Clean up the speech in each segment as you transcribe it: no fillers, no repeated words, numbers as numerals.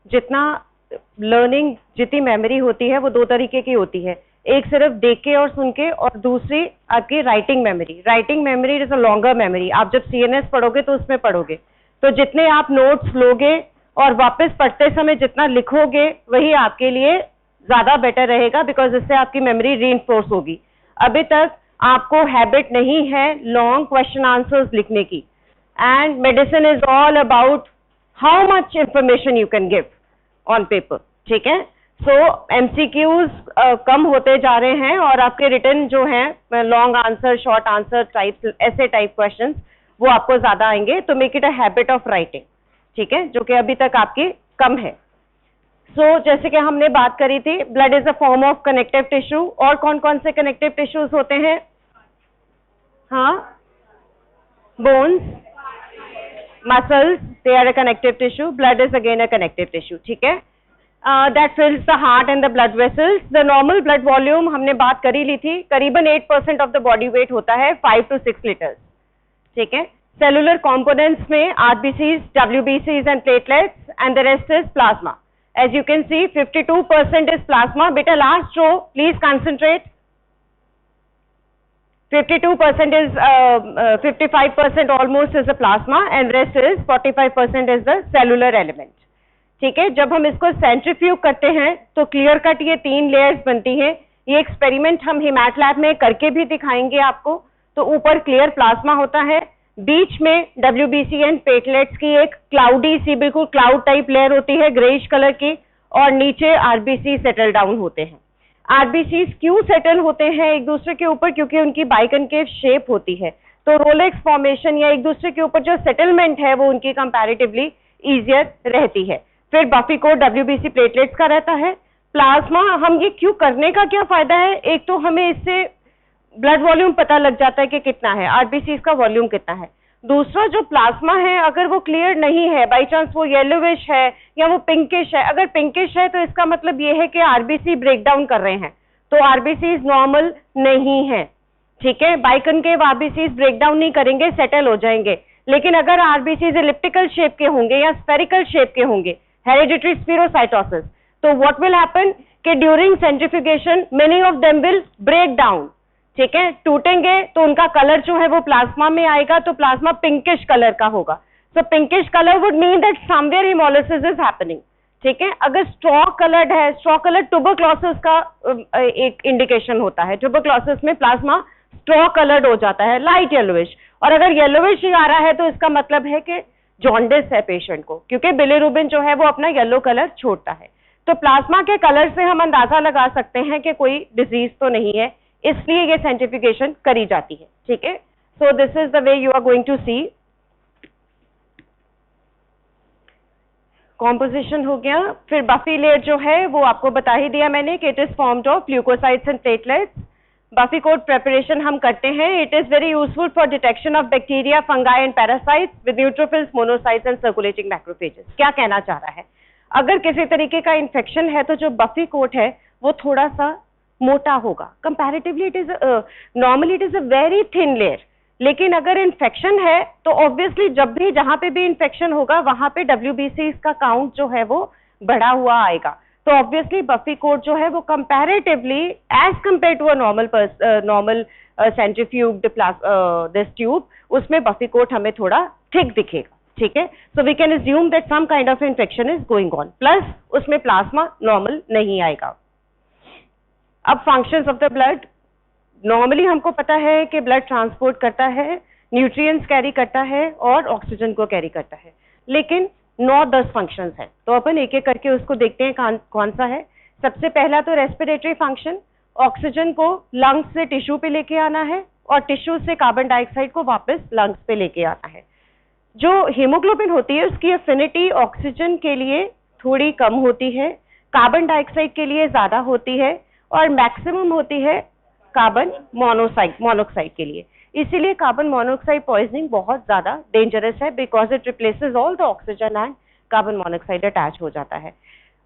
जितना लर्निंग, जितनी मेमोरी होती है वो दो तरीके की होती है, एक सिर्फ देख के और सुन के, और दूसरी आपकी writing memory. Writing memory is a longer memory. आप जब सीएनएस पढ़ोगे तो उसमें पढ़ोगे, तो जितने आप नोट्स लोगे और वापस पढ़ते समय जितना लिखोगे वही आपके लिए ज्यादा बेटर रहेगा, बिकॉज इससे आपकी मेमोरी रीइंफोर्स होगी। अभी तक आपको हैबिट नहीं है लॉन्ग क्वेश्चन आंसर्स लिखने की, and medicine is all about how much information you can give on paper, ठीक है। सो एमसीक्यूज कम होते जा रहे हैं और आपके रिटर्न जो हैं long answer, short answer type, ऐसे टाइप क्वेश्चंस वो आपको ज्यादा आएंगे। तो make it a habit of writing, ठीक है, जो कि अभी तक आपकी कम है। सो जैसे कि हमने बात करी थी, blood is a form of connective tissue. और कौन कौन से कनेक्टिव टिश्यूज होते हैं? हाँ, bones, muscles, they are a connective tissue. Blood is again a connective tissue, ठीक है। That fills the heart and the blood vessels. The normal blood volume हमने बात करी ली थी, करीबन 8% ऑफ द बॉडी वेट होता है, 5 to 6 लीटर्स, ठीक है। सेलुलर कंपोनेंट्स में आरबीसीज, डब्ल्यूबीसीज and platelets, and the rest is plasma. As you can see, 52% is plasma. Beta, last row, please concentrate. 52% is 55% almost is the plasma, and rest is 45% is the cellular element. ठीक है, जब हम इसको centrifuge करते हैं तो clear cut ये 3 layers बनती हैं। ये एक्सपेरिमेंट हम हिमैट लैब में करके भी दिखाएंगे आपको। तो ऊपर क्लियर प्लाज्मा होता है, बीच में डब्ल्यूबीसी एंड प्लेटलेट्स की एक क्लाउडी सी, बिल्कुल क्लाउड टाइप लेयर होती है ग्रेइश कलर की, और नीचे आरबीसी सेटल डाउन होते हैं। आरबीसी क्यों सेटल होते हैं एक दूसरे के ऊपर? क्योंकि उनकी बाइकनकेव शेप होती है, तो रोलेक्स फॉर्मेशन या एक दूसरे के ऊपर जो सेटलमेंट है वो उनकी कंपैरेटिवली इजियर रहती है। फिर बफी कोड डब्ल्यूबीसी प्लेटलेट्स का रहता है। प्लाज्मा, हम ये क्यों करने का क्या फायदा है? एक तो हमें इससे ब्लड वॉल्यूम पता लग जाता है कि कितना है, आरबीसी का वॉल्यूम कितना है। दूसरा, जो प्लाज्मा है अगर वो क्लियर नहीं है, बाई चांस वो येलोविश है या वो पिंकिश है, अगर पिंकिश है तो इसका मतलब ये है कि आरबीसी ब्रेक डाउन कर रहे हैं, तो आरबीसी नॉर्मल नहीं है, ठीक है। बाइकनकेव आरबीसी ब्रेक डाउन नहीं करेंगे, सेटल हो जाएंगे। लेकिन अगर आरबीसी एलिप्टिकल शेप के होंगे या स्फेरिकल शेप के होंगे, हेरिडिटरी स्फीरोसाइटोसिस, तो व्हाट विल हैपन कि during centrifugation many of them will break down, ठीक है, टूटेंगे तो उनका कलर जो है वो प्लाज्मा में आएगा, तो प्लाज्मा पिंकिश कलर का होगा। So pinkish colour would mean that somewhere haemolysis is happening, ठीक है। अगर स्ट्रॉ कलर्ड है, स्ट्रॉ कलर ट्यूबरक्लोसिस का एक इंडिकेशन होता है। ट्यूबरक्लोसिस में प्लाज्मा स्ट्रॉ कलर्ड हो जाता है, लाइट येलोविश, और अगर येलोविश ही आ रहा है तो इसका मतलब है कि जॉन्डिस है पेशेंट को, क्योंकि बिलिरुबिन जो है वो अपना येलो कलर छोड़ता है। तो प्लाज्मा के कलर से हम अंदाजा लगा सकते हैं कि कोई डिजीज तो नहीं है, इसलिए ये सेंट्रीफ्यूगेशन करी जाती है, ठीक है। So this is the way you are going to see. Composition हो गया। फिर बफी लेयर जो है वो आपको बता ही दिया मैंने कि it is formed of leukocytes and platelets. Buffy coat preparation हम करते हैं। It is very useful for detection of bacteria, fungi and parasites with neutrophils, monocytes and circulating macrophages. क्या कहना चाह रहा है? अगर किसी तरीके का इन्फेक्शन है तो जो बफी कोट है वो थोड़ा सा मोटा होगा comparatively. It is normally it is a very thin layer, लेकिन अगर इन्फेक्शन है तो ऑब्वियसली जब भी जहां पे भी इन्फेक्शन होगा वहां पे डब्ल्यूबीसी का काउंट जो है वो बढ़ा हुआ आएगा। तो ऑब्वियसली बफी कोट जो है वो comparatively as compare to a normal centrifuged this tube, उसमें बफी कोट हमें थोड़ा थिक दिखेगा, ठीक है। So we can assume that some kind of infection is going on, plus उसमें प्लाज्मा नॉर्मल नहीं आएगा। अब functions of the blood, normally हमको पता है कि ब्लड ट्रांसपोर्ट करता है, न्यूट्रिएंट्स कैरी करता है और ऑक्सीजन को कैरी करता है, लेकिन 9-10 फंक्शंस हैं। तो अपन एक एक करके उसको देखते हैं कौन सा है। सबसे पहला तो रेस्पिरेटरी फंक्शन, ऑक्सीजन को लंग्स से टिश्यू पे लेके आना है और टिश्यू से कार्बन डाइऑक्साइड को वापस लंग्स पे लेके आना है। जो हीमोग्लोबिन होती है उसकी एफिनिटी ऑक्सीजन के लिए थोड़ी कम होती है, कार्बन डाइऑक्साइड के लिए ज्यादा होती है, और मैक्सिमम होती है कार्बन मोनोऑक्साइड के लिए। इसीलिए कार्बन मोनोऑक्साइड पॉइजनिंग बहुत ज्यादा डेंजरस है, because it replaces all the oxygen and carbon monoxide attach हो जाता है।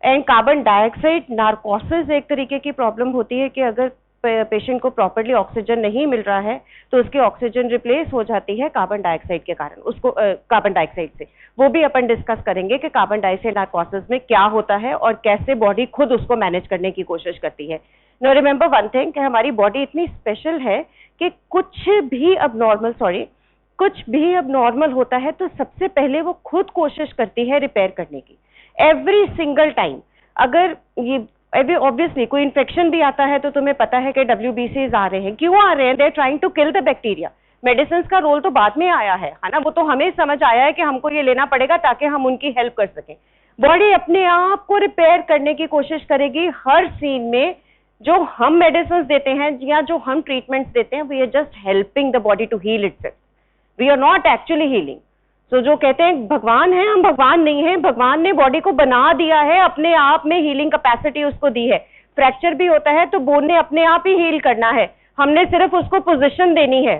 एंड कार्बन डाइऑक्साइड नार्कोसिस एक तरीके की प्रॉब्लम होती है कि अगर पेशेंट को प्रॉपरली ऑक्सीजन नहीं मिल रहा है तो उसकी ऑक्सीजन रिप्लेस हो जाती है कार्बन डाइऑक्साइड के कारण, उसको कार्बन डाइऑक्साइड से। वो भी अपन डिस्कस करेंगे कि कार्बन डाइऑक्साइड नार्कोसिस में क्या होता है और कैसे बॉडी खुद उसको मैनेज करने की कोशिश करती है। नो रिमेंबर वन थिंग कि हमारी बॉडी इतनी स्पेशल है कि कुछ भी अब नॉर्मल होता है तो सबसे पहले वो खुद कोशिश करती है रिपेयर करने की, एवरी सिंगल टाइम। अगर ये ऑब्वियसली कोई इन्फेक्शन भी आता है तो तुम्हें पता है कि WBCs आ रहे हैं, क्यों आ रहे हैं? They are trying to kill the bacteria. Medicine का रोल तो बाद में आया है ना, वो तो हमें समझ आया है कि हमको ये लेना पड़ेगा ताकि हम उनकी हेल्प कर सकें। बॉडी अपने आप को रिपेयर करने की कोशिश करेगी हर सीन में। जो हम मेडिसिन देते हैं या जो हम ट्रीटमेंट्स देते हैं, we are just helping the body to heal itself, we are not actually healing. तो जो कहते हैं भगवान है, हम भगवान नहीं है। भगवान ने बॉडी को बना दिया है, अपने आप में हीलिंग कैपेसिटी उसको दी है। फ्रैक्चर भी होता है तो बोन ने अपने आप ही हील करना है, हमने सिर्फ उसको पोजीशन देनी है।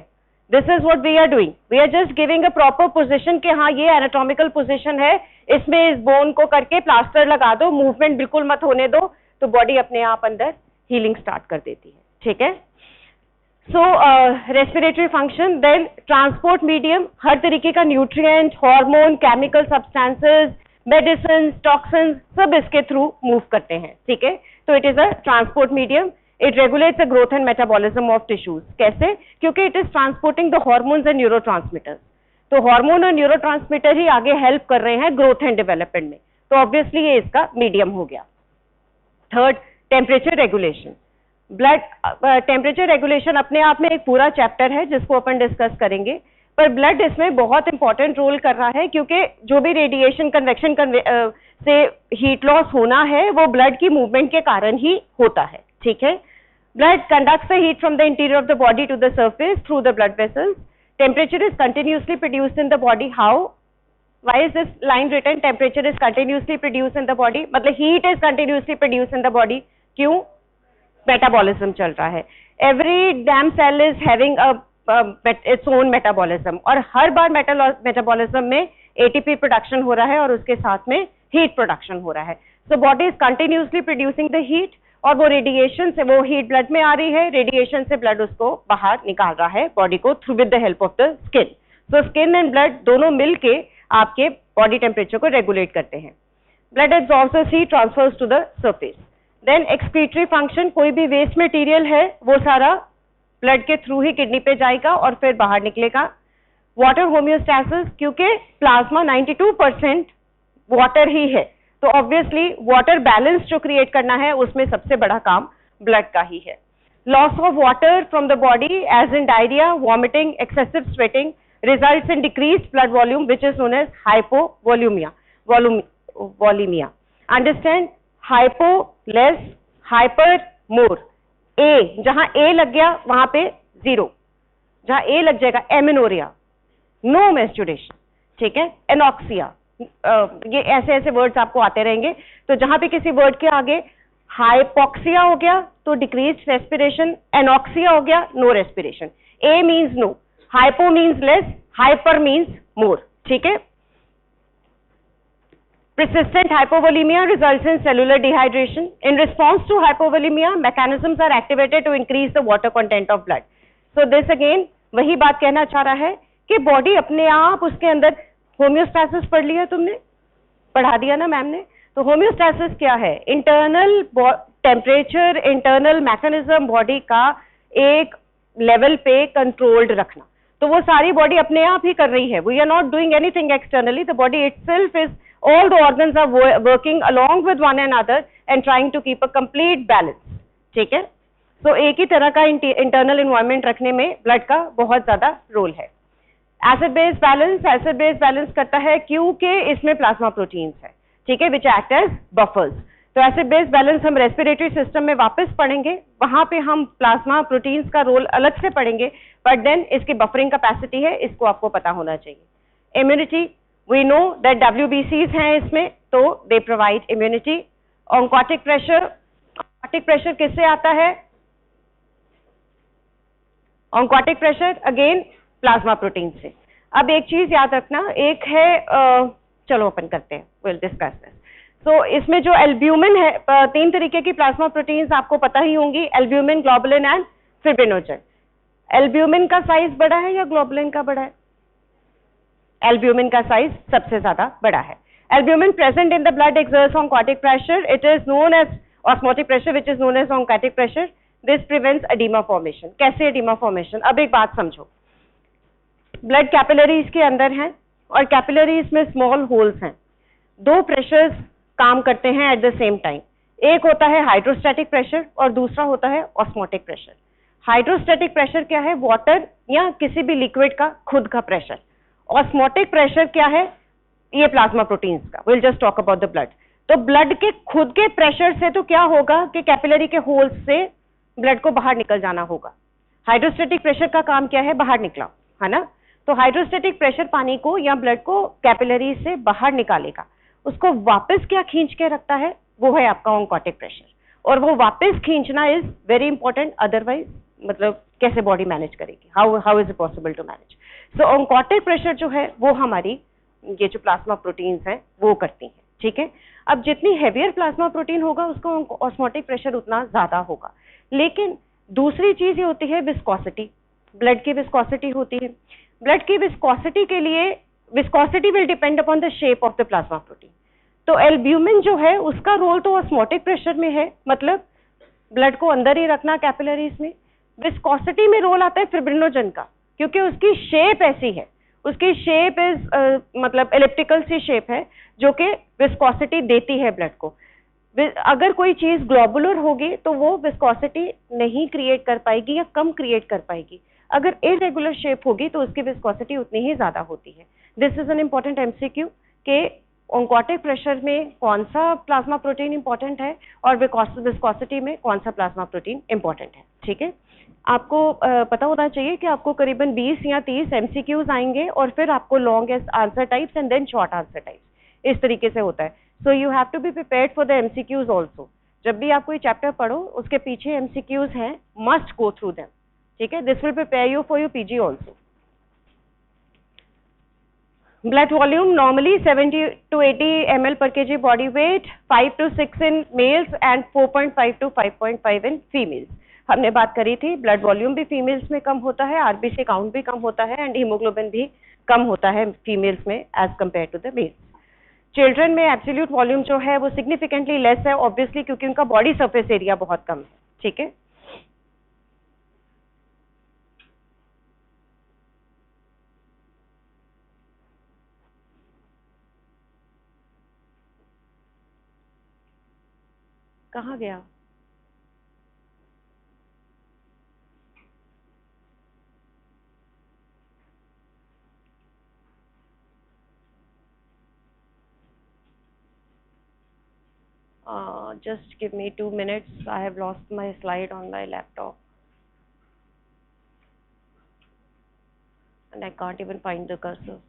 This is what we are doing, we are just giving a proper position कि हाँ ये एनाटॉमिकल पोजीशन है, इसमें इस बोन को करके प्लास्टर लगा दो, मूवमेंट बिल्कुल मत होने दो, तो बॉडी अपने आप अंदर हीलिंग स्टार्ट कर देती है। ठीक है। So respiratory function, then transport medium, हर तरीके का nutrient, hormone, chemical substances, medicine, toxins, सब इसके थ्रू मूव करते हैं। ठीक है। तो it is a transport medium. It regulates the growth and metabolism of tissues. कैसे? क्योंकि it is transporting the hormones and neurotransmitters. तो हार्मोन और न्यूरोट्रांसमीटर ही आगे हेल्प कर रहे हैं ग्रोथ एंड डेवलपमेंट में, तो ऑब्वियसली ये इसका मीडियम हो गया। Third, temperature regulation. Blood temperature regulation अपने आप में एक पूरा चैप्टर है जिसको अपन डिस्कस करेंगे, पर ब्लड इसमें बहुत इंपॉर्टेंट रोल कर रहा है, क्योंकि जो भी रेडिएशन कन्वेक्शन से हीट लॉस होना है वो ब्लड की मूवमेंट के कारण ही होता है। ठीक है। Blood conducts the heat from the interior of the body to the surface through the blood vessels. Temperature is continuously produced in the body. How? Why is this line written? Temperature is continuously produced in the body, मतलब heat is continuously produced in the body. क्यों? Metabolism चल रहा है। Every damn cell is having its own metabolism, और हर बार metabolism में ATP production हो रहा है और उसके साथ में हीट प्रोडक्शन हो रहा है। So body is continuously producing the heat, और वो रेडिएशन से वो हीट ब्लड में आ रही है, रेडिएशन से ब्लड उसको बाहर निकाल रहा है बॉडी को through with the help of the skin. So skin and blood दोनों मिलके आपके बॉडी टेम्परेचर को रेगुलेट करते हैं। Blood absorbs the heat, transfers to the surface. Then excretory function, कोई भी वेस्ट मटेरियल है वो सारा ब्लड के थ्रू ही किडनी पे जाएगा और फिर बाहर निकलेगा। वाटर होम्योस्टैसिस, क्योंकि प्लाज्मा 92% वाटर ही है, तो ऑब्वियसली वाटर बैलेंस जो क्रिएट करना है उसमें सबसे बड़ा काम ब्लड का ही है। Loss of water from the body as in diarrhoea, vomiting, excessive sweating results in decreased blood volume which is known as hypovolemia. Volemia. Understand? Hypo less, hyper more. A, जहां A लग गया वहां पे 0, जहां A लग जाएगा amenorrhoea, no menstruation. ठीक है। एनॉक्सिया, ये ऐसे ऐसे वर्ड्स आपको आते रहेंगे। तो जहां पे किसी वर्ड के आगे हाइपोक्सिया हो गया तो डिक्रीज्ड रेस्पिरेशन, एनॉक्सिया हो गया no respiration. A means no, hypo means less, hyper means more. ठीक है। Persistent hypovolemia results in cellular dehydration. In response to hypovolemia, mechanisms are activated to increase the water content of blood. So this again वही बात कहना चाह रहा है कि body अपने आप उसके अंदर, होम्योस्टैसिस पढ़ लिया तुमने, पढ़ा दिया ना मैम ने। तो होम्योस्टैसिस क्या है? Internal temperature, internal mechanism body का एक लेवल पे कंट्रोल्ड रखना। तो वो सारी बॉडी अपने आप ही कर रही है। We are not doing anything externally, the body itself is, all the organs are working along with one another and trying to keep a complete balance. ठीक है। तो एक ही तरह का इंटरनल एनवायरनमेंट रखने में ब्लड का बहुत ज्यादा रोल है। Acid base balance, acid base balance करता है क्योंकि इसमें प्लाज्मा प्रोटीन्स है। ठीक है, विच एक्ट एज बफर्स। तो एसिड बेस बैलेंस हम रेस्पिरेटरी सिस्टम में वापस पढ़ेंगे, वहां पे हम प्लाज्मा प्रोटीन्स का रोल अलग से पढ़ेंगे, बट देन इसकी बफरिंग कैपेसिटी है, इसको आपको पता होना चाहिए। Immunity, we know that WBCs हैं इसमें, तो they provide immunity. Oncotic pressure किससे आता है? Oncotic pressure again plasma protein से। अब एक चीज याद रखना, एक है चलो अपन करते हैं, we'll discuss this. सो इसमें जो एल्ब्यूमिन है, 3 तरीके की प्लाज्मा प्रोटीन्स आपको पता ही होंगी, albumin, globulin and fibrinogen. Albumin का साइज बड़ा है या ग्लोबुलिन का बड़ा है? एल्ब्यूमिन का साइज सबसे ज्यादा बड़ा है। Albumin present in the blood exerts oncotic pressure. It is known as osmotic pressure, which is known as oncotic pressure. This prevents edema formation. कैसे edema formation? अब एक बात समझो, ब्लड कैपिलरीज के अंदर हैं और कैपिलरीज में स्मॉल होल्स हैं। 2 प्रेशर्स काम करते हैं एट द सेम टाइम। एक होता है हाइड्रोस्टैटिक प्रेशर और दूसरा होता है ऑस्मोटिक प्रेशर। हाइड्रोस्टैटिक प्रेशर क्या है? वाटर या किसी भी लिक्विड का खुद का प्रेशर। ऑस्मोटिक प्रेशर क्या है? ये प्लाज्मा प्रोटीन्स का। Will just talk about the blood. तो ब्लड के खुद के प्रेशर से तो क्या होगा कि कैपिलरी के होल्स से ब्लड को बाहर निकल जाना होगा। हाइड्रोस्टैटिक प्रेशर का काम क्या है? बाहर निकला, है ना? तो हाइड्रोस्टैटिक प्रेशर पानी को या ब्लड को कैपिलरी से बाहर निकालेगा। उसको वापस क्या खींच के रखता है? वो है आपका ऑन्कोटिक प्रेशर। और वो वापस खींचना इज वेरी इंपॉर्टेंट, अदरवाइज मतलब कैसे बॉडी मैनेज करेगी? How is it possible to manage? So oncotic pressure जो है वो हमारी ये जो प्लाज्मा प्रोटीन्स हैं वो करती हैं, ठीक है। अब जितनी हेवियर प्लाज्मा प्रोटीन होगा उसका ऑस्मोटिक प्रेशर उतना ज्यादा होगा। लेकिन दूसरी चीज ये होती है विस्कोसिटी, ब्लड की विस्कोसिटी होती है। ब्लड की विस्कोसिटी के लिए viscosity will depend upon the shape of the plasma protein. तो एल्ब्यूमिन जो है उसका रोल तो ऑस्मोटिक प्रेशर में है, मतलब ब्लड को अंदर ही रखना कैपिलरीज में। विस्कोसिटी में रोल आता है फिब्रिनोजन का, क्योंकि उसकी शेप ऐसी है, उसकी शेप इज मतलब एलिप्टिकल सी शेप है जो कि विस्कोसिटी देती है ब्लड को। अगर कोई चीज ग्लोबुलर होगी तो वो विस्कोसिटी नहीं क्रिएट कर पाएगी या कम क्रिएट कर पाएगी। अगर इरेगुलर शेप होगी तो उसकी विस्कोसिटी उतनी ही ज्यादा होती है। This is an important MCQ के ऑन्कोटिक प्रेशर में कौन सा प्लाज्मा प्रोटीन इंपॉर्टेंट है और विस्कोसिटी में कौन सा प्लाज्मा प्रोटीन इंपॉर्टेंट है, ठीक है। आपको पता होना चाहिए कि आपको करीबन 20 या 30 एमसीक्यूज आएंगे और फिर आपको long answer types and then short answer types, इस तरीके से होता है। So you have to be prepared for the MCQs also. जब भी आप कोई चैप्टर पढ़ो उसके पीछे एमसीक्यूज हैं, मस्ट गो थ्रू देम, ठीक है। This will prepare you for your PG also. Blood volume normally 70 to 80 ml per kg body weight, 5 to 6 in males and 4.5 to 5.5 in females. हमने बात करी थी ब्लड वॉल्यूम भी females में कम होता है, आरबीसी काउंट भी कम होता है एंड हीमोग्लोबिन भी कम होता है फीमेल्स में as compare to the males. Children में एब्सोल्यूट वॉल्यूम जो है वो सिग्निफिकेंटली लेस है, ऑब्वियसली क्योंकि उनका बॉडी सरफेस एरिया बहुत कम है, ठीक है। कहाँ गया? Just give me 2 minutes. I have lost my slide on my laptop and I can't even find the cursor.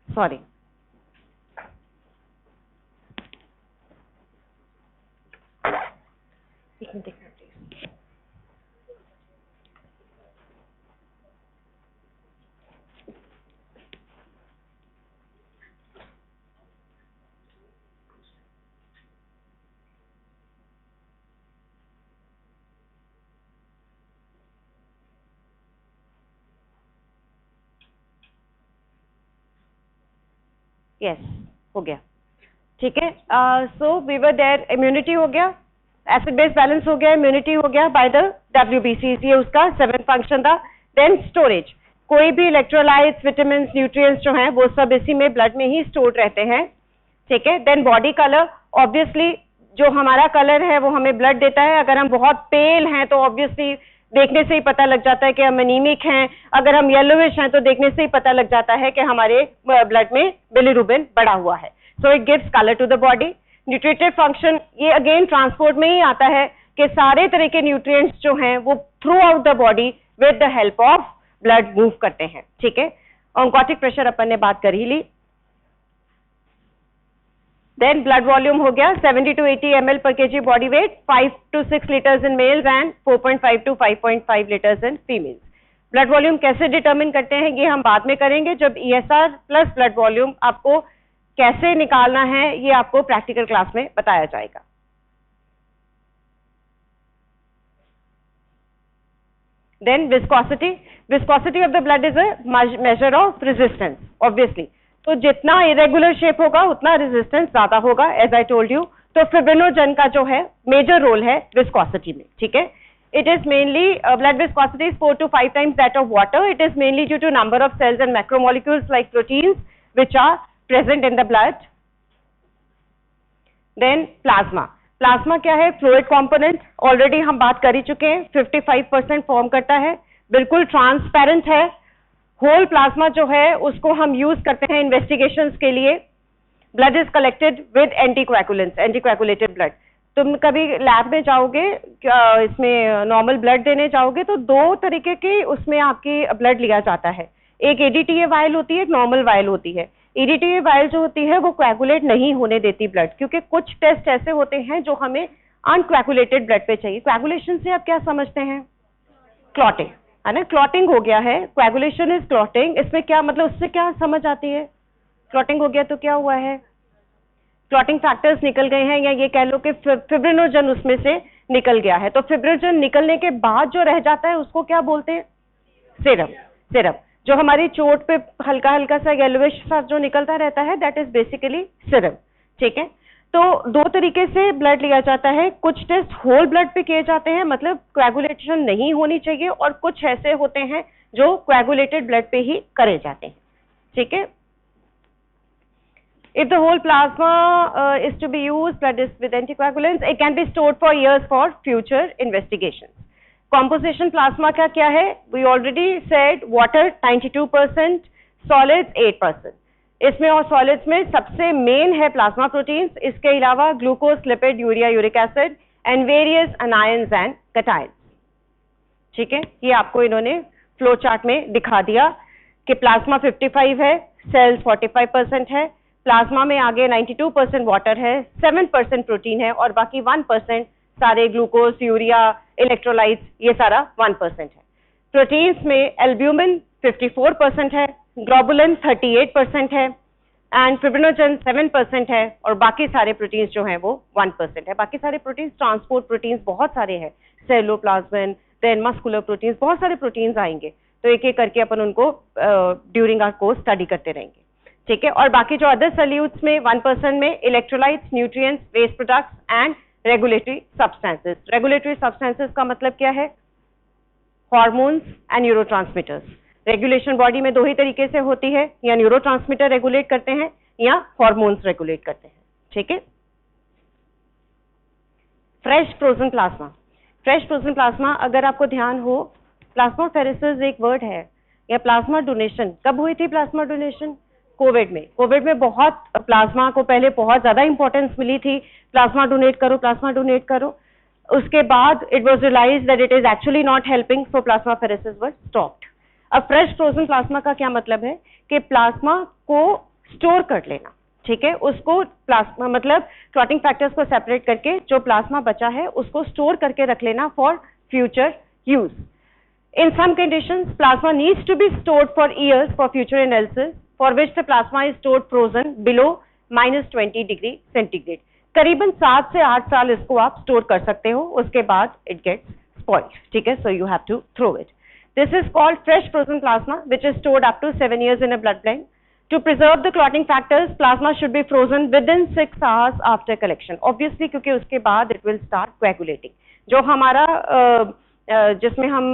Sorry. You can take that, please. Yes हो गया, ठीक है। So we were there, immunity हो गया, acid base balance हो गया, immunity हो गया बाय द WBC, ये उसका 7th फंक्शन था। देन स्टोरेज, कोई भी इलेक्ट्रोलाइट्स, विटामिन, न्यूट्रिएंट्स जो हैं वो सब इसी में ब्लड में ही स्टोर्ड रहते हैं, ठीक है। देन बॉडी कलर, ऑब्वियसली जो हमारा कलर है वो हमें ब्लड देता है। अगर हम बहुत पेल हैं तो ऑब्वियसली देखने से ही पता लग जाता है कि हम एनीमिक हैं, अगर हम येलोविश हैं तो देखने से ही पता लग जाता है कि हमारे ब्लड में बिलीरुबिन बढ़ा हुआ है। So it gives colour to the body. Nutritive function, ये अगेन ट्रांसपोर्ट में ही आता है कि सारे तरह के न्यूट्रिएंट्स जो हैं वो through out the body with the help of blood move करते हैं, ठीक है। ऑन्कोटिक प्रेशर अपन ने बात कर ही ली। देन ब्लड वॉल्यूम हो गया 70 to 80 ml per kg body weight, 5 to 6 liters in males and 4.5 to 5.5 liters in females. Blood volume कैसे डिटरमिन करते हैं ये हम बाद में करेंगे, जब ESR प्लस ब्लड वॉल्यूम आपको कैसे निकालना है ये आपको प्रैक्टिकल क्लास में बताया जाएगा। Then viscosity of the blood is a measure of resistance, obviously. तो जितना इरेगुलर शेप होगा उतना रेजिस्टेंस ज्यादा होगा, एज आई टोल्ड यू। तो फिब्रिनोजन का जो है मेजर रोल है विस्कोसिटी में, ठीक है। It is mainly blood viscosity is 4 to 5 times that of water. It is mainly due to number of cells and macromolecules like proteins which are present in the blood. Then plasma क्या है? Fluid component, already हम बात कर ही चुके हैं, 55% form करता है, बिल्कुल ट्रांसपेरेंट है। होल प्लाज्मा जो है उसको हम यूज करते हैं इन्वेस्टिगेशंस के लिए। Blood is collected with anticoagulants, anticoagulated blood. तुम कभी लैब में जाओगे, इसमें नॉर्मल ब्लड देने जाओगे तो दो तरीके के उसमें आपकी ब्लड लिया जाता है, एक एडीटीए वायल होती है, एक नॉर्मल वायल होती है। एडीटीए वायल जो होती है वो कोएगुलेट नहीं होने देती ब्लड, क्योंकि कुछ टेस्ट ऐसे होते हैं जो हमें अनकोएगुलेटेड ब्लड पे चाहिए। कोएगुलेशन से आप क्या समझते हैं? क्लॉटिंग, है ना, क्लॉटिंग हो गया है, कोएगुलेशन इज क्लॉटिंग। इसमें क्या मतलब, उससे क्या समझ आती है? क्लॉटिंग हो गया तो क्या हुआ है? क्लॉटिंग फैक्टर्स निकल गए हैं, या ये कह लो कि फिब्रिनोजन उसमें से निकल गया है। तो फिब्रिनोजन निकलने के बाद जो रह जाता है उसको क्या बोलते हैं? सीरम। जो हमारी चोट पे हल्का हल्का सा येलोविश सा जो निकलता रहता है, दैट इज बेसिकली सीरम, ठीक है। तो दो तरीके से ब्लड लिया जाता है, कुछ टेस्ट होल ब्लड पे किए जाते हैं, मतलब कोएगुलेशन नहीं होनी चाहिए, और कुछ ऐसे होते हैं जो कोएगुलेटेड ब्लड पे ही करे जाते हैं, ठीक है। If the whole plasma is to be used, blood is with anticoagulants, it can be stored for years for future investigations. Composition plasma का क्या है? We already said water 92%, solids 8%. इसमें और solids में सबसे main है plasma proteins, इसके अलावा glucose, lipid, urea, uric acid and various anions and cations. ठीक है, ये आपको इन्होंने फ्लो चार्ट में दिखा दिया कि प्लाज्मा 55 है, सेल्स 45% है, प्लाज्मा में आगे 92% वाटर है, 7% प्रोटीन है, और बाकी 1% सारे ग्लूकोज, यूरिया, इलेक्ट्रोलाइट्स, ये सारा 1% है। प्रोटीन्स में एल्ब्यूमिन 54% है, ग्लोबुलिन 38% है, एंड फिब्रिनोजन 7% है, और बाकी सारे प्रोटीन्स जो हैं वो 1% है। बाकी सारे प्रोटीन्स ट्रांसपोर्ट प्रोटीन्स बहुत सारे हैं, सेलोप्लाज्मिन, देन मस्कुलर प्रोटीन्स, बहुत सारे प्रोटीन्स आएंगे, तो एक एक करके अपन उनको ड्यूरिंग आवर कोर्स स्टडी करते रहेंगे, ठीक है। और बाकी जो अदर सल्यूट्स में 1% में electrolytes, nutrients, waste products and regulatory substances. Regulatory substances का मतलब क्या है? Hormones and neurotransmitters. Regulation body में दो ही तरीके से होती है, या न्यूरोट्रांसमीटर रेगुलेट करते हैं या हार्मोन्स रेगुलेट करते हैं, ठीक है। Fresh frozen plasma. Fresh frozen plasma, अगर आपको ध्यान हो, प्लाज्माफेरेसिस एक वर्ड है, या प्लाज्मा डोनेशन। कब हुई थी प्लाज्मा डोनेशन? कोविड में। कोविड में बहुत प्लाज्मा को पहले बहुत ज्यादा इंपॉर्टेंस मिली थी, प्लाज्मा डोनेट करो, प्लाज्मा डोनेट करो। उसके बाद it was realised that it is actually not helping, so plasmapheresis was stopped. अब फ्रेश फ्रोजन प्लाज्मा का क्या मतलब है कि प्लाज्मा को स्टोर कर लेना, ठीक है। उसको प्लाज्मा मतलब क्लॉटिंग फैक्टर्स को सेपरेट करके जो प्लाज्मा बचा है उसको स्टोर करके रख लेना for future use. In some conditions, plasma needs to be stored for years for future analysis, for which the plasma is stored frozen below -20 degree centigrade. करीबन 7 से 8 साल इसको आप स्टोर कर सकते हो, उसके बाद it gets spoiled, ठीक है, so you have to throw it. This is called fresh frozen plasma, which is stored up to 7 years in a blood bank. To preserve the clotting factors, plasma should be frozen within 6 hours after collection. Obviously, क्योंकि उसके बाद it will start coagulating. जो हमारा जिसमें हम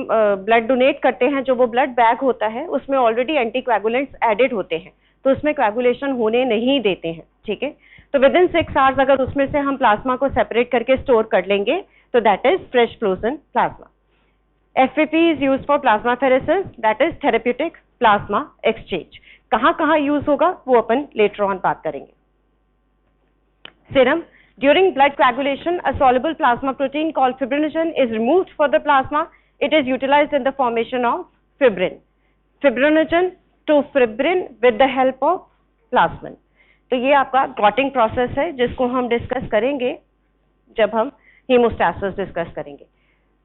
blood donate करते हैं, जो वो ब्लड बैग होता है, उसमें ऑलरेडी एंटीकोएगुलेंट्स एडेड होते हैं, तो उसमें कोएगुलेशन होने नहीं देते हैं, ठीक है। तो विद इन 6 आवर्स अगर उसमें से हम प्लाज्मा को सेपरेट करके स्टोर कर लेंगे तो that is fresh frozen plasma. FFP is use for plasmapheresis, that is therapeutic plasma exchange. कहाँ कहाँ यूज होगा वो अपन लेटर ऑन बात करेंगे। Serum, During blood coagulation, a soluble plasma protein called fibrinogen is removed for the plasma. It is utilized in the formation of fibrin. Fibrinogen to fibrin with the help of plasmin. तो ये आपका clotting process है जिसको हम discuss करेंगे जब हम hemostasis discuss करेंगे.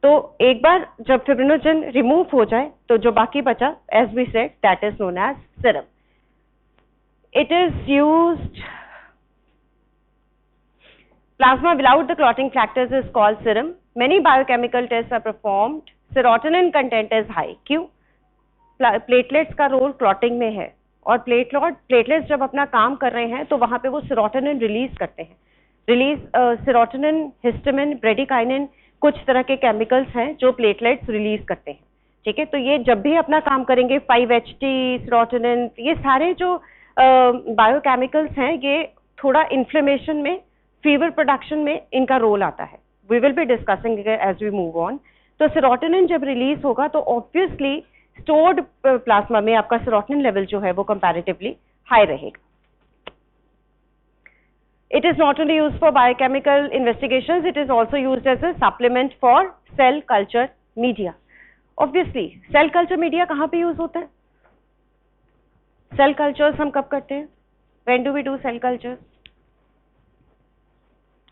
तो एक बार जब fibrinogen रिमूव हो जाए तो जो बाकी बचा, as we said, that is known as serum. It is used. Plasma without the clotting factors is called serum. Many biochemical tests are performed. Serotonin content is high. क्यों? Platelets का role clotting में है और platelets जब अपना काम कर रहे हैं तो वहाँ पे वो serotonin रिलीज करते हैं. Serotonin, histamine, bradykinin कुछ तरह के केमिकल्स हैं जो प्लेटलेट्स रिलीज करते हैं. ठीक है, तो ये जब भी अपना काम करेंगे 5-HT, सेरोटोनिन, ये सारे जो बायोकेमिकल्स हैं ये थोड़ा इन्फ्लेमेशन में, फीवर प्रोडक्शन में इनका रोल आता है. We will be discussing as we move on. तो सेरोटोनिन जब रिलीज होगा तो ऑब्वियसली स्टोर्ड प्लाज्मा में आपका सेरोटोनिन लेवल जो है वो कंपैरेटिवली हाई रहेगा. It is not only used for biochemical investigations, it is also used as a supplement for cell culture media. Obviously, cell culture media कहाँ पे use होता है? Cell cultures हम कब करते हैं? When do we do cell cultures?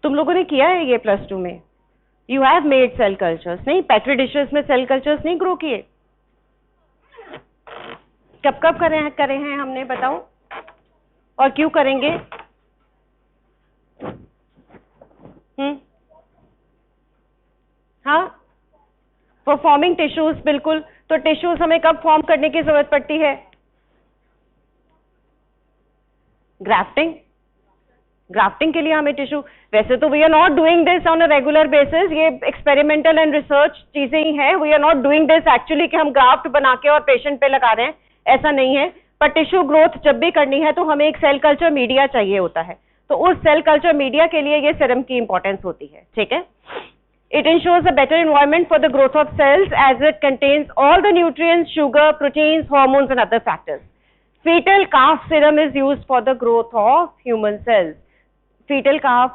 तुम लोगों ने किया है ये +2 में? You have made cell cultures, नहीं? Petri dishes में cell cultures नहीं grow किए? कब करे हैं हमने बताओ? और क्यों करेंगे? हाँ, फॉर फॉर्मिंग टिश्यूज. बिल्कुल. तो टिश्यूज हमें कब फॉर्म करने की जरूरत पड़ती है? ग्राफ्टिंग के लिए हमें टिश्यू. वैसे तो we are not doing this on a regular basis, ये एक्सपेरिमेंटल एंड रिसर्च चीजें ही हैं. We are not doing this actually कि हम ग्राफ्ट बना के और पेशेंट पे लगा रहे हैं, ऐसा नहीं है. पर टिश्यू ग्रोथ जब भी करनी है तो हमें एक सेल कल्चर मीडिया चाहिए होता है. तो उस सेल कल्चर मीडिया के लिए ये सीरम की इंपॉर्टेंस होती है. ठीक है. It ensures a better environment for the growth of cells as it contains all the nutrients, sugar, proteins, hormones and other factors. Fetal calf serum is used for the growth of human cells. Fetal calf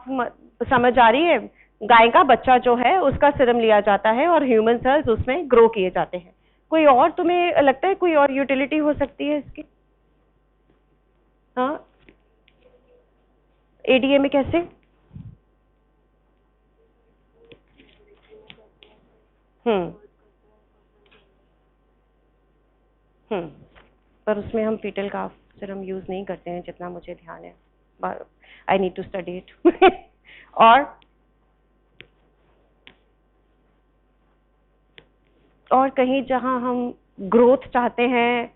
समझ आ रही है? गाय का बच्चा जो है उसका serum लिया जाता है और ह्यूमन सेल्स उसमें ग्रो किए जाते हैं. कोई और तुम्हें लगता है कोई और यूटिलिटी हो सकती है इसकी? हाँ, एडीए में कैसे? पर उसमें हम फीटल काफ सीरम यूज नहीं करते हैं जितना मुझे ध्यान है. I need to study it. और कहीं जहां हम ग्रोथ चाहते हैं,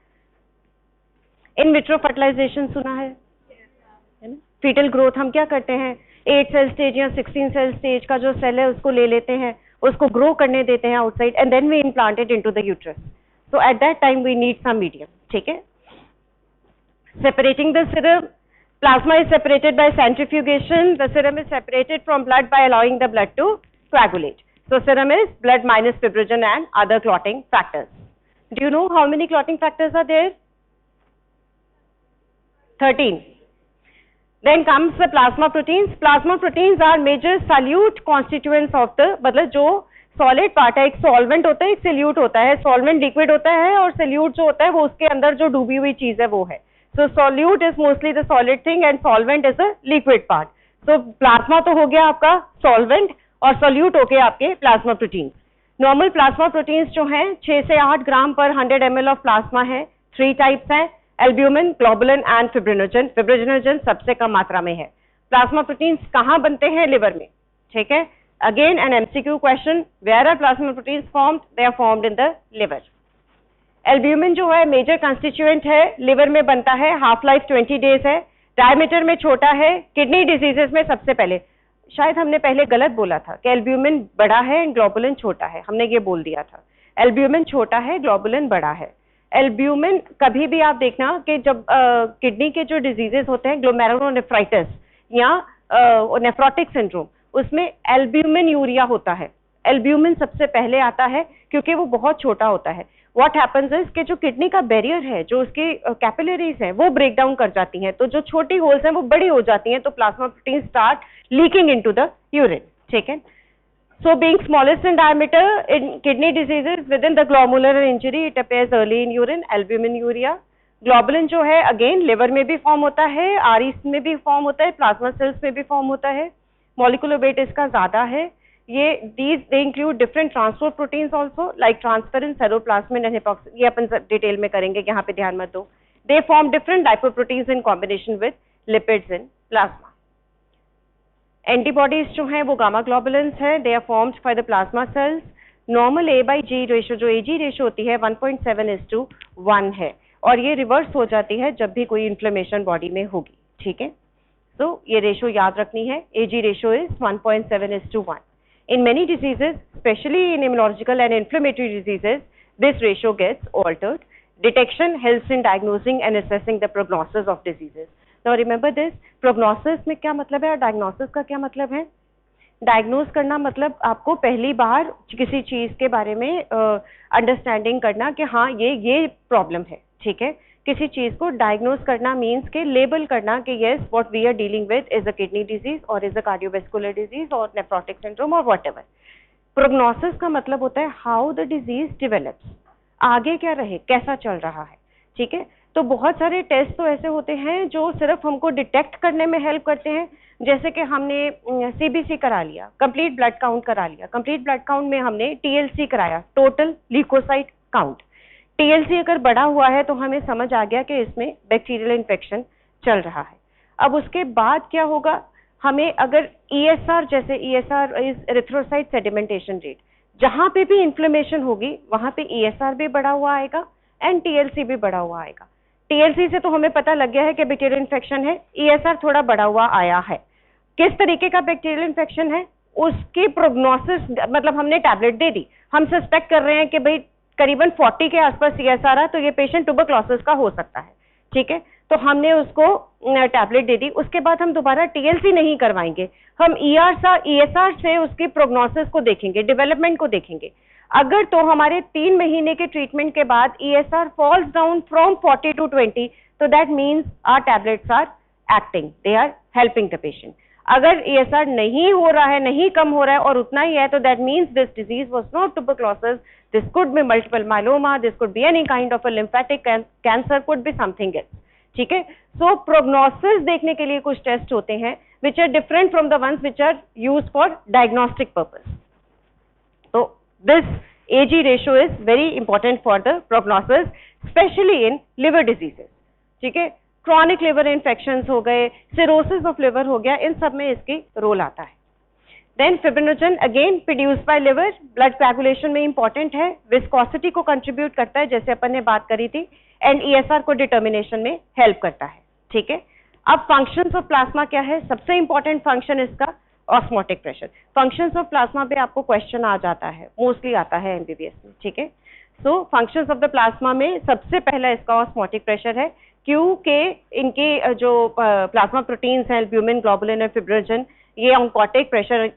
इन विट्रो फर्टिलाइजेशन सुना है ना? फीटल ग्रोथ हम क्या करते हैं, 8 सेल स्टेज या 16 सेल स्टेज का जो सेल है उसको ले लेते हैं, उसको ग्रो करने देते हैं outside and then we implant it into the uterus. So at that time we need some medium. ठीक है. Separating the serum, plasma is separated by centrifugation. The serum is separated from blood by allowing the blood to coagulate. So serum is blood minus fibrinogen and other clotting factors. Do you know how many clotting factors are there? 13. Then comes the plasma proteins. Plasma proteins are major solute constituents of the, मतलब जो solid part है, एक solvent होता है, एक solute होता है. Solvent liquid होता है और सोल्यूट जो होता है वो उसके अंदर जो डूबी हुई चीज है वो है. So solute is mostly the solid thing and solvent is a liquid part. So plasma तो हो गया आपका solvent और solute हो गए आपके plasma proteins. Normal plasma proteins जो हैं 6 से 8 ग्राम पर 100 ml of plasma है. 3 types हैं, albumin, globulin and fibrinogen. Fibrinogen सबसे कम मात्रा में है. Plasma proteins कहाँ बनते हैं? लिवर में. ठीक है. Again an MCQ question. Where are plasma proteins formed? They are formed in the liver. Albumin जो है मेजर कंस्टिट्यूएंट है, लिवर में बनता है, हाफ लाइफ 20 डेज है, डायमीटर में छोटा है. किडनी डिजीजेस में सबसे पहले, शायद हमने पहले गलत बोला था कि एल्ब्यूमिन बड़ा है एंड ग्लोबुलिन छोटा है, हमने ये बोल दिया था. एल्ब्यूमिन छोटा है, ग्लोबुलिन बड़ा है. एल्ब्यूमिन कभी भी आप देखना कि जब किडनी के जो डिजीजेस होते हैं, ग्लोमेरुलोनेफ्राइटिस या नेफ्रोटिक सिंड्रोम, उसमें एल्ब्यूमिन यूरिया होता है. एल्ब्यूमिन सबसे पहले आता है क्योंकि वो बहुत छोटा होता है। व्हाट हैपेंस इज कि जो किडनी का बैरियर है, जो उसकी कैपिलरीज हैं, वो ब्रेक डाउन कर जाती हैं, तो जो छोटी होल्स हैं वो बड़ी हो जाती हैं, तो plasma protein start leaking into the urine. ठीक है, so being smallest in diameter in kidney diseases with in the glomerular injury it appears early in urine, albumin urea. Globulin जो है अगेन लिवर में भी फॉर्म होता है, आरईस में भी फॉर्म होता है, प्लाज्मा सेल्स में भी फॉर्म होता है। मॉलिक्यूलर वेट इसका ज्यादा है। ये they include different transport proteins also like transferrin, ceruloplasmin and haemopexin, ये अपन डिटेल में करेंगे, यहाँ पे ध्यान मत दो। They form different lipoproteins in combination with lipids in plasma. Antibodies जो हैं वो गामा ग्लोबुलिन्स हैं, they are formed by the plasma cells. Normal A/G ratio, जो AG रेशो होती है 1.7:1 है, और ये रिवर्स हो जाती है जब भी कोई इन्फ्लेमेशन बॉडी में होगी। ठीक है, तो ये रेशो याद रखनी है, AG ratio is 1.7:1। In many diseases, especially in immunological and inflammatory diseases, this ratio gets altered. Detection helps in diagnosing and assessing the prognosis of diseases. Now remember this, prognosis में क्या मतलब है और diagnosis का क्या मतलब है? Diagnose करना मतलब आपको पहली बार किसी चीज के बारे में अंडरस्टैंडिंग करना कि हाँ ये प्रॉब्लम है। ठीक है, किसी चीज को डायग्नोज करना मीन्स के लेबल करना कि yes what we are dealing with is a kidney disease or is a cardiovascular disease or nephrotic syndrome or whatever. Prognosis का मतलब होता है हाउ द डिजीज डेवलप्स, आगे क्या रहे, कैसा चल रहा है। ठीक है, तो बहुत सारे टेस्ट तो ऐसे होते हैं जो सिर्फ हमको डिटेक्ट करने में हेल्प करते हैं, जैसे कि हमने CBC करा लिया, कंप्लीट ब्लड काउंट करा लिया, कंप्लीट ब्लड काउंट में हमने TLC कराया, टोटल ल्यूकोसाइट काउंट। TLC अगर बढ़ा हुआ है तो हमें समझ आ गया कि इसमें बैक्टीरियल इन्फेक्शन चल रहा है। अब उसके बाद क्या होगा, हमें अगर ESR, जैसे ESR is erythrocyte sedimentation rate, जहां पे भी इन्फ्लेमेशन होगी वहां पे ESR भी बढ़ा हुआ आएगा एंड TLC भी बढ़ा हुआ आएगा। TLC से तो हमें पता लग गया है कि बैक्टीरियल इन्फेक्शन है, ESR थोड़ा बढ़ा हुआ आया है। किस तरीके का बैक्टीरियल इन्फेक्शन है, उसकी प्रोग्नोसिस, मतलब हमने टैबलेट दे दी, हम सस्पेक्ट कर रहे हैं कि भाई करीबन 40 के आसपास ESR है तो ये पेशेंट ट्यूबरक्लोसिस का हो सकता है। ठीक है, तो हमने उसको टैबलेट दे दी, उसके बाद हम दोबारा TLC नहीं करवाएंगे, हम ESR से उसकी प्रोग्नोसिस को देखेंगे, डेवलपमेंट को देखेंगे। अगर तो हमारे 3 महीने के ट्रीटमेंट के बाद ESR falls down from 40 to 20, तो that means our tablets are acting, they are helping the patient. अगर ESR नहीं हो रहा है, नहीं कम हो रहा है और उतना ही है, तो that means this disease was not tuberculosis, this could be multiple myeloma, this could be any kind of a lymphatic cancer, could be something else. ठीक है, सो प्रोग्नोसिस देखने के लिए कुछ टेस्ट होते हैं which are different from the ones which are used for diagnostic purpose. तो this AG ratio is very important for the prognosis, specially in liver diseases. ठीक है, क्रॉनिक लिवर इन्फेक्शंस हो गए, सिरोसिस ऑफ लिवर हो गया, इन सब में इसकी रोल आता है। Then fibrinogen again produce by liver, blood coagulation में इंपॉर्टेंट है, विस्कोसिटी को कंट्रीब्यूट करता है जैसे अपन ने बात करी थी, एंड ESR को डिटर्मिनेशन में हेल्प करता है। ठीक है, अब फंक्शंस ऑफ प्लाज्मा क्या है, सबसे इंपॉर्टेंट फंक्शन इसका osmotic pressure. Functions of plasma पे आपको क्वेश्चन आ जाता है, मोस्टली आता है MBBS में। ठीक है, सो फंक्शंस ऑफ द प्लाज्मा में सबसे पहला इसका ऑस्मोटिक प्रेशर है, क्योंकि इनके जो प्लाज्मा प्रोटीन्स हैं, एल्ब्यूमिन, ग्लोबुलिन और फिब्रिनोजन, ये ऑन्कोटिक प्रेशर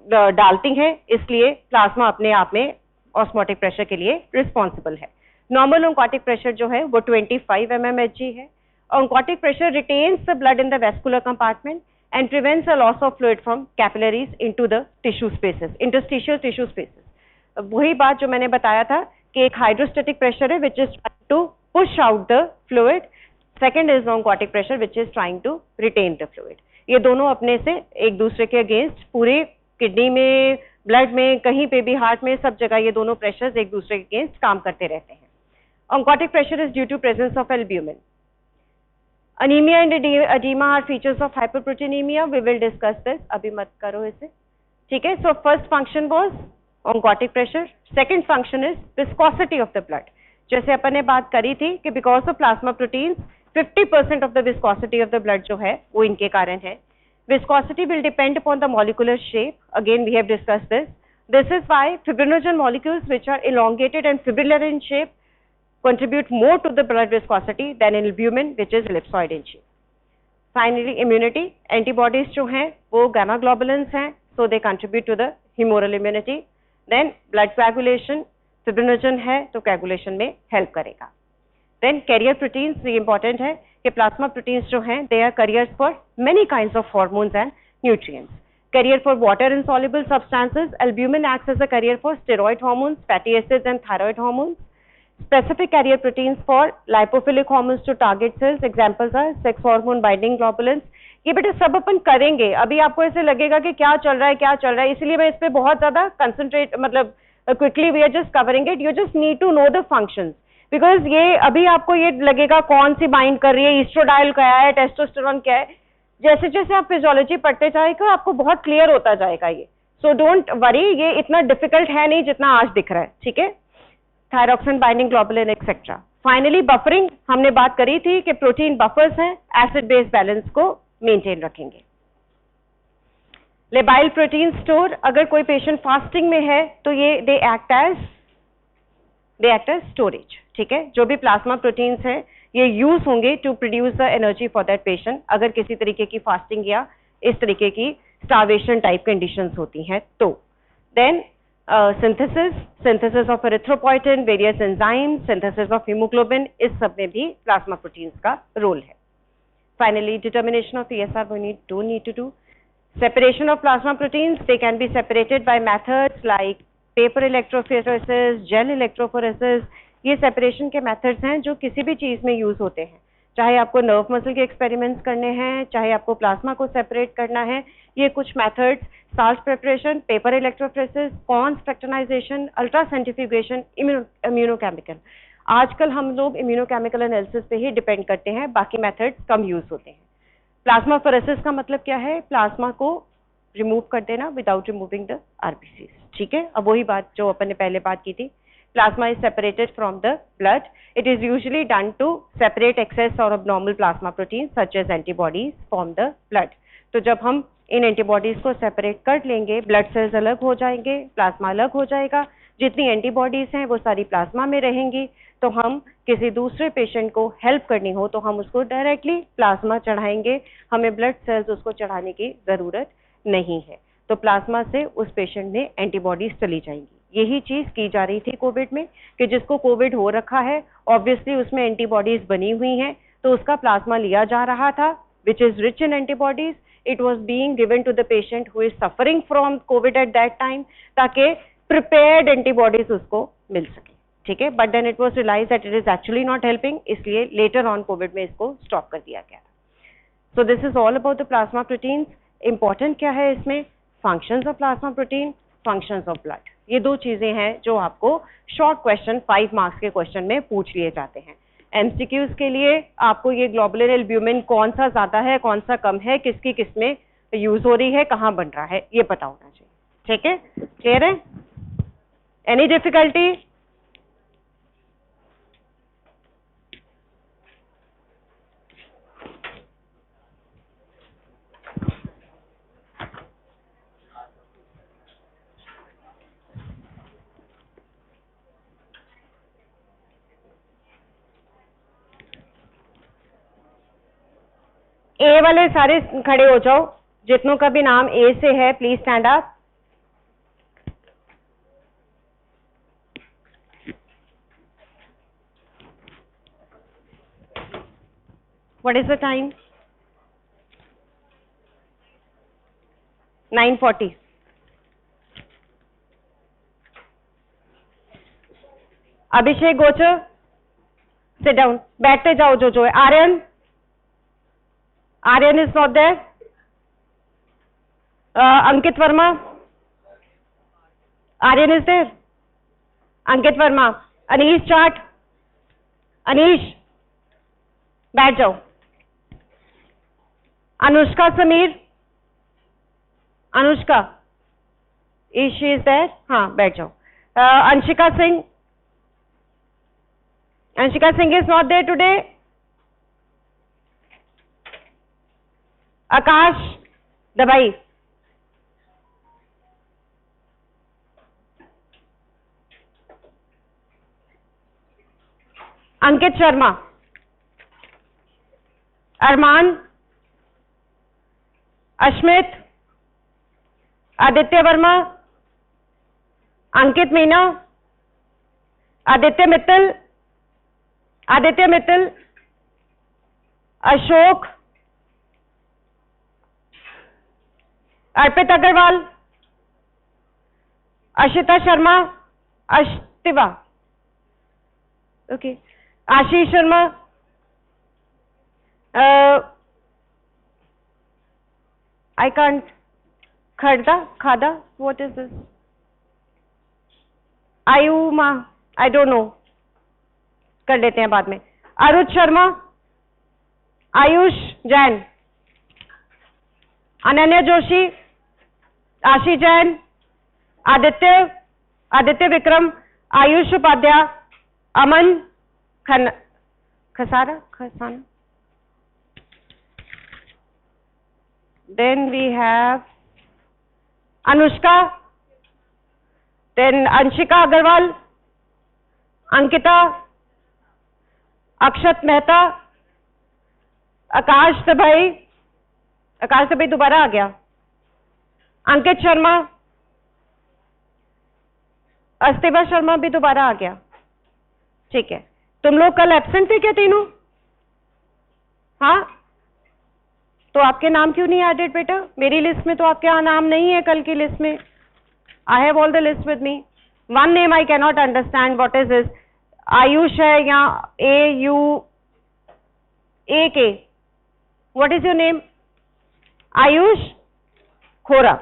डालती हैं, इसलिए प्लाज्मा अपने आप में ऑस्मोटिक प्रेशर के लिए रिस्पॉन्सिबल है। नॉर्मल ऑन्कोटिक प्रेशर जो है वो 25 mmHg है। Oncotic pressure retains the blood in the vascular compartment and prevents a loss of fluid from capillaries into the tissue spaces, interstitial tissue spaces। वही बात जो मैंने बताया था कि एक हाइड्रोस्टैटिक प्रेशर है which is trying to push out the fluid, second is oncotic pressure which is trying to retain the fluid। ये दोनों अपने से एक दूसरे के अगेंस्ट, पूरे किडनी में, ब्लड में, कहीं पे भी, हार्ट में, सब जगह ये दोनों प्रेशर्स एक दूसरे के अगेंस्ट काम करते रहते हैं। oncotic pressure is due to presence of albumin। Anemia and edema are features of hyperproteinemia, we will discuss this, अभी मत करो इसे। ठीक है, so first function was oncotic pressure, second function is viscosity of the blood। जैसे अपन ने बात करी थी कि because of plasma proteins 50% of the viscosity of the blood जो है वो इनके कारण है। Viscosity will depend upon the molecular shape, again we have discussed this। This is why fibrinogen molecules which are elongated and fibrillar in shape contribute more to the blood viscosity than in albumin which is ellipsoid in shape। Finally immunity, antibodies जो हैं वो gamma globulins हैं, so they contribute to the humoral immunity. Then blood coagulation, fibrinogen है तो coagulation में help करेगा. Then carrier proteins, ये important है कि plasma proteins जो हैं they are carriers for many kinds of hormones and nutrients. Carrier for water insoluble substances, albumin acts as a carrier for steroid hormones, fatty acids and thyroid hormones. Specific carrier proteins for lipophilic hormones to target cells, examples are sex hormone binding globulins. ये बेटा सब अपन करेंगे. अभी आपको ऐसे लगेगा कि क्या चल रहा है, इसलिए मैं इस पे बहुत ज्यादा कंसंट्रेट मतलब quickly we are just covering it. You just need to know the functions, because ये अभी आपको ये लगेगा कौन सी बाइंड कर रही है, ईस्ट्रोडाइल क्या है, टेस्टोस्टेरोन क्या है. जैसे जैसे आप फिजियोलॉजी पढ़ते जाएगा आपको बहुत क्लियर होता जाएगा ये. सो डोंट वरी, ये इतना डिफिकल्ट है नहीं जितना आज दिख रहा है. ठीक है. Thyroxine binding globulin etcetera. Finally buffering, हमने बात करी थी कि प्रोटीन बफर्स हैं, एसिड बेस बैलेंस को मेंटेन रखेंगे. लेबाइल प्रोटीन स्टोर, अगर कोई पेशेंट फास्टिंग में है तो ये दे एक्ट एज स्टोरेज. ठीक है. जो भी प्लाज्मा प्रोटीन्स हैं ये यूज होंगे to produce the energy for that patient, अगर किसी तरीके की फास्टिंग या इस तरीके की स्टार्वेशन टाइप कंडीशंस होती हैं तो. Then synthesis of erythropoietin, various enzymes, synthesis of hemoglobin, इस सब में भी प्लाज्मा प्रोटीन्स का रोल है. Finally, determination of ESR we don't need to do. Separation of plasma proteins, they can be separated by methods like paper electrophoresis, gel electrophoresis. ये separation के methods हैं जो किसी भी चीज में यूज होते हैं, चाहे आपको नर्व मसल के एक्सपेरिमेंट्स करने हैं, चाहे आपको प्लाज्मा को सेपरेट करना है. ये कुछ methods, salt preparation, paper electrophoresis, कॉन्स स्पेक्ट्राइजेशन, अल्ट्रा सेंट्रीफ्यूगेशन, इम्यूनोकेमिकल. आजकल हम लोग इम्यूनोकेमिकल एनालिसिस पे ही डिपेंड करते हैं, बाकी मेथड्स कम यूज होते हैं. प्लाज्मा फोरेसिस का मतलब क्या है? प्लाज्मा को रिमूव कर देना विदाउट रिमूविंग द आरबीसीज. ठीक है. अब वही बात जो अपन ने पहले बात की थी, plasma is separated from the blood. It is usually done to separate excess or abnormal plasma proteins such as antibodies from the blood. तो जब हम इन एंटीबॉडीज को सेपरेट कर लेंगे, ब्लड सेल्स अलग हो जाएंगे, प्लाज्मा अलग हो जाएगा. जितनी एंटीबॉडीज हैं वो सारी प्लाज्मा में रहेंगी. तो हम किसी दूसरे पेशेंट को हेल्प करनी हो तो हम उसको डायरेक्टली प्लाज्मा चढ़ाएंगे, हमें ब्लड सेल्स उसको चढ़ाने की जरूरत नहीं है. तो प्लाज्मा से उस पेशेंट में एंटीबॉडीज चली जाएंगी. यही चीज की जा रही थी कोविड में कि जिसको कोविड हो रखा है ऑब्वियसली उसमें एंटीबॉडीज बनी हुई हैं, तो उसका प्लाज्मा लिया जा रहा था which is rich in antibodies. It was being given to the patient who is suffering from COVID at that time, ताकि प्रिपेयर्ड एंटीबॉडीज उसको मिल सके. ठीक है. But then it was realised that it is actually not helping, इसलिए later on COVID में इसको stop कर दिया गया. So this is all about the plasma proteins. Important क्या है इसमें? Functions of plasma protein, functions of blood. ये दो चीजें हैं जो आपको शॉर्ट क्वेश्चन 5 मार्क्स के क्वेश्चन में पूछ लिए जाते हैं. एमसीक्यूज के लिए आपको ये ग्लोबुलिन एल्ब्यूमिन कौन सा ज्यादा है, कौन सा कम है, किसकी किसमें यूज हो रही है, कहाँ बन रहा है, ये पता होना चाहिए. ठीक है. क्लियर है? Any difficulty? ए वाले सारे खड़े हो जाओ, जितनों का भी नाम ए से है please stand up. What is the time? 9:40. अभिषेक गोचर, सिट डाउन, बैठते जाओ. जो है Aryan is not there. Ankit Verma. Aryan is there. Ankit Verma. Anish Chart. Anish. बैठ जाओ. Anushka Sameer. Anushka. Is she is there? हाँ, बैठ जाओ. Anshika Singh. Anshika Singh is not there today. Akash Dabai. Ankit Sharma. Armaan. Ashmit. Aditya Verma. Ankit Meena, Aditya Mittal, Ashok, Arpit Agrawal, Ashita Sharma, Ashiva, okay, Ashish Sharma, I can't, खादा, what is this? आयुमा, I don't know, कर लेते हैं बाद में। अरुण शर्मा, आयुष जैन, अनन्या जोशी, आशीष जैन, आदित्य विक्रम, आयुष उपाध्याय, अमन खसाना। Then we have Anushka, then Anshika Agarwal, Ankita, अक्षत मेहता, आकाश भाई दोबारा आ गया, अंकित शर्मा, अस्तिवा शर्मा भी दोबारा आ गया। ठीक है, तुम लोग कल एब्सेंट थे क्या तीनों? हाँ, तो आपके नाम क्यों नहीं एडेड बेटा? मेरी लिस्ट में तो आपके यहाँ नाम नहीं है कल की लिस्ट में। I have all the list with me. One name I can not understand what is this. Ayush है या AUK? What is your name? Ayush Khora.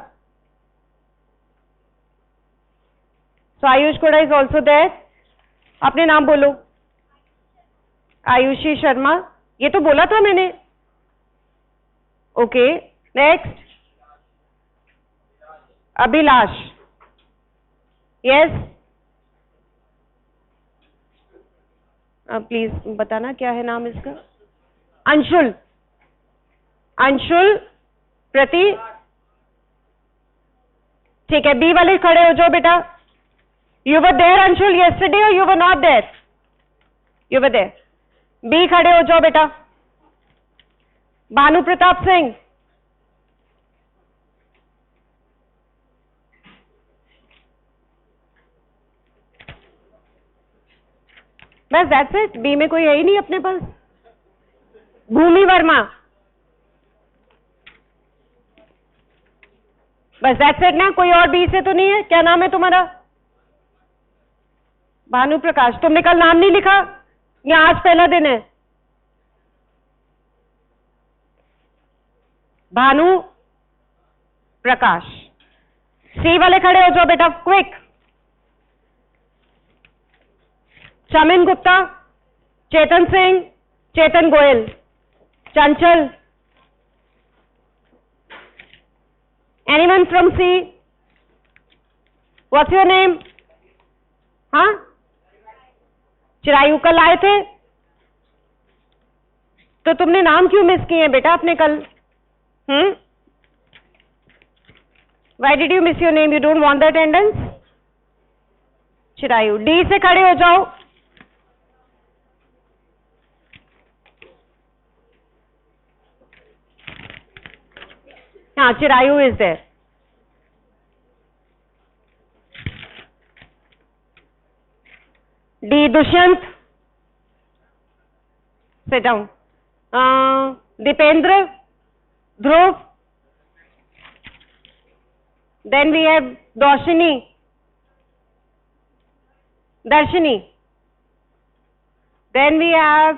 So Ayush Khora is also there. अपने नाम बोलो। आयुषी शर्मा, ये तो बोला था मैंने। Okay, next Abhilash. Yes, please बताना क्या है नाम इसका। अंशुल प्रति। ठीक है, बी वाले खड़े हो जाओ बेटा। You were there Anshul yesterday or you were not there? You were there. B खड़े हो जाओ बेटा। भानु प्रताप सिंह, बस दैट्स इट। बी में कोई है ही नहीं अपने पास। भूमि वर्मा, बस दैट्स इट ना। कोई और बी से तो नहीं है? क्या नाम है तुम्हारा? भानु प्रकाश। तुमने कल नाम नहीं लिखा या आज पहला दिन है? भानु प्रकाश। सी वाले खड़े हो जाओ बेटा, quick. Chamin Gupta, Chetan Singh, Chetan Goyal, Chanchal. Anyone from C? What's your name? हाँ, चिरायु कल आए थे तो तुमने नाम क्यों मिस किए बेटा अपने कल? Why did you miss your name? You don't want the attendance? Chirayu. D से खड़े हो जाओ। हाँ, Chirayu is there. D Dushyant, sit down. Dipendra, Dhruv, then we have Darshini, then we have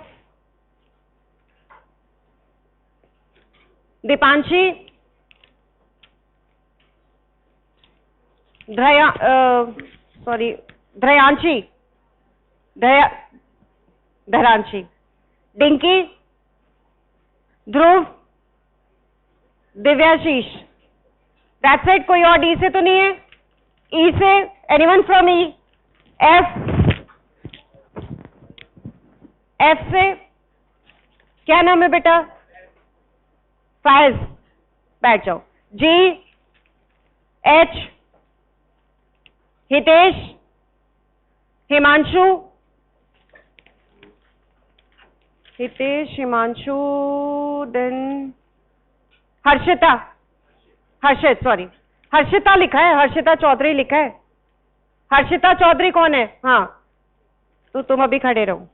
Dipanshi, Dhranshi, Dinky, Dhruv, Divyashish. That's it. कोई और डी से तो नहीं है? ई से? Anyone from E? एफ से? क्या नाम है बेटा? फायज, बैठ जाओ। जी, एच, हितेश, हिमांशु, देन हर्षिता लिखा है, हर्षिता चौधरी लिखा है। हर्षिता चौधरी कौन है? हाँ, तो तुम अभी खड़े रहो।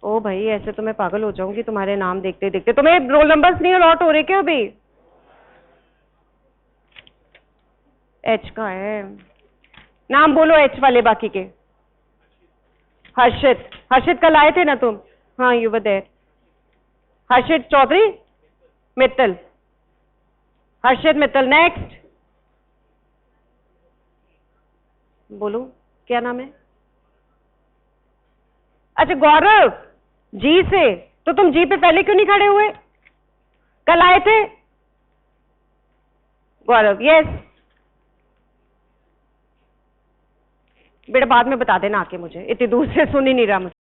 ओ भाई, ऐसे तो मैं पागल हो जाऊंगी तुम्हारे नाम देखते देखते। तुम्हें रोल नंबर्स नहीं अलॉट हो रहे क्या अभी? एच का है, नाम बोलो एच वाले बाकी के। हर्षित, हर्षित कल आए थे ना तुम? हाँ, you were there. Harshit Chaudhary, Mittal, Harshit Mittal. Next बोलो, क्या नाम है? अच्छा, गौरव जी से। तो तुम जी पे पहले क्यों नहीं खड़े हुए? कल आए थे गौरव? यस बेटा, बाद में बता देना आके मुझे, इतनी दूर से सुन ही नहीं रहा मुझे।